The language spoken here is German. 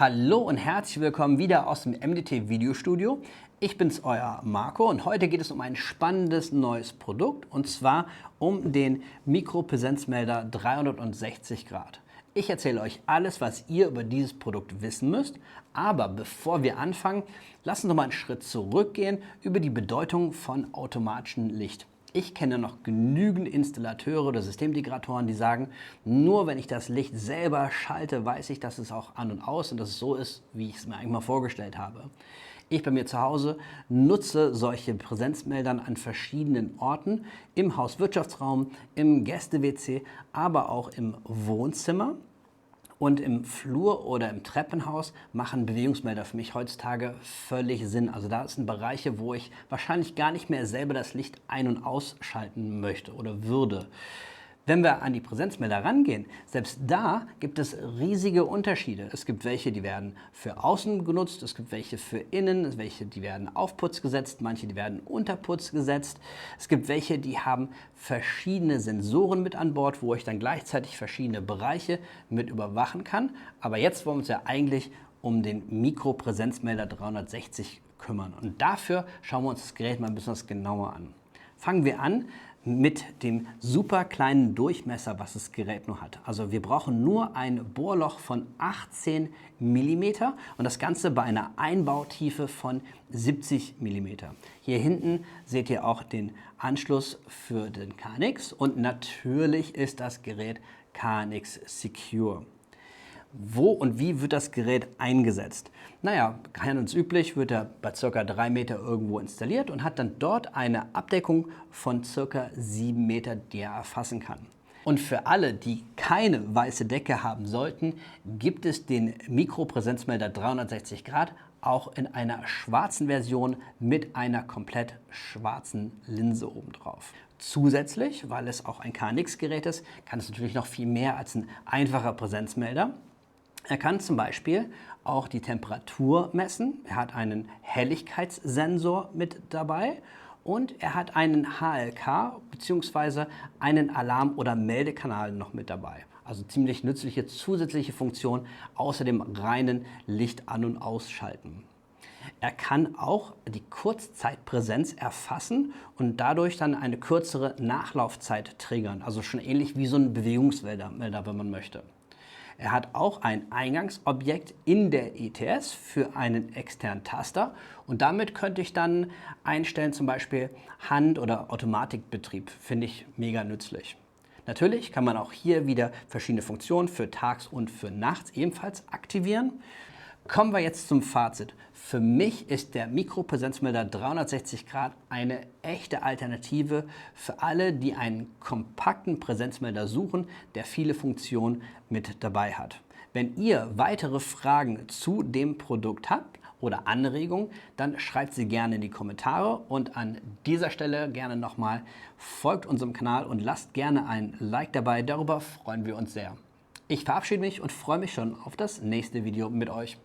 Hallo und herzlich willkommen wieder aus dem MDT Videostudio. Ich bin's, euer Marco, und heute geht es um ein spannendes neues Produkt, und zwar um den Mikropräsenzmelder 360 Grad. Ich erzähle euch alles, was ihr über dieses Produkt wissen müsst, aber bevor wir anfangen, lasst uns noch mal einen Schritt zurückgehen über die Bedeutung von automatischem Licht. Ich kenne noch genügend Installateure oder Systemintegratoren, die sagen, nur wenn ich das Licht selber schalte, weiß ich, dass es auch an und aus und dass es so ist, wie ich es mir eigentlich mal vorgestellt habe. Ich bei mir zu Hause nutze solche Präsenzmeldern an verschiedenen Orten, im Hauswirtschaftsraum, im Gäste-WC, aber auch im Wohnzimmer. Und im Flur oder im Treppenhaus machen Bewegungsmelder für mich heutzutage völlig Sinn. Also da sind Bereiche, wo ich wahrscheinlich gar nicht mehr selber das Licht ein- und ausschalten möchte oder würde. Wenn wir an die Präsenzmelder rangehen, selbst da gibt es riesige Unterschiede. Es gibt welche, die werden für außen genutzt, es gibt welche für innen, welche, die werden auf Putz gesetzt, manche, die werden unter Putz gesetzt. Es gibt welche, die haben verschiedene Sensoren mit an Bord, wo ich dann gleichzeitig verschiedene Bereiche mit überwachen kann. Aber jetzt wollen wir uns ja eigentlich um den Mikropräsenzmelder 360 kümmern. Und dafür schauen wir uns das Gerät mal ein bisschen genauer an. Fangen wir an mit dem super kleinen Durchmesser, was das Gerät nur hat. Also wir brauchen nur ein Bohrloch von 18 mm und das Ganze bei einer Einbautiefe von 70 mm. Hier hinten seht ihr auch den Anschluss für den KNX und natürlich ist das Gerät KNX Secure. Wo und wie wird das Gerät eingesetzt? Naja, ganz üblich wird er bei ca. 3 Meter irgendwo installiert und hat dann dort eine Abdeckung von ca. 7 Meter, die er erfassen kann. Und für alle, die keine weiße Decke haben sollten, gibt es den Mikropräsenzmelder 360 Grad auch in einer schwarzen Version mit einer komplett schwarzen Linse obendrauf. Zusätzlich, weil es auch ein KNX-Gerät ist, kann es natürlich noch viel mehr als ein einfacher Präsenzmelder. Er kann zum Beispiel auch die Temperatur messen, er hat einen Helligkeitssensor mit dabei und er hat einen HLK bzw. einen Alarm- oder Meldekanal noch mit dabei. Also ziemlich nützliche zusätzliche Funktion außer dem reinen Licht an- und ausschalten. Er kann auch die Kurzzeitpräsenz erfassen und dadurch dann eine kürzere Nachlaufzeit triggern, also schon ähnlich wie so ein Bewegungsmelder, wenn man möchte. Er hat auch ein Eingangsobjekt in der ETS für einen externen Taster und damit könnte ich dann einstellen, zum Beispiel Hand- oder Automatikbetrieb. Finde ich mega nützlich. Natürlich kann man auch hier wieder verschiedene Funktionen für tags und für nachts ebenfalls aktivieren. Kommen wir jetzt zum Fazit. Für mich ist der Mikropräsenzmelder 360 Grad eine echte Alternative für alle, die einen kompakten Präsenzmelder suchen, der viele Funktionen mit dabei hat. Wenn ihr weitere Fragen zu dem Produkt habt oder Anregungen, dann schreibt sie gerne in die Kommentare und an dieser Stelle gerne nochmal folgt unserem Kanal und lasst gerne ein Like dabei, darüber freuen wir uns sehr. Ich verabschiede mich und freue mich schon auf das nächste Video mit euch.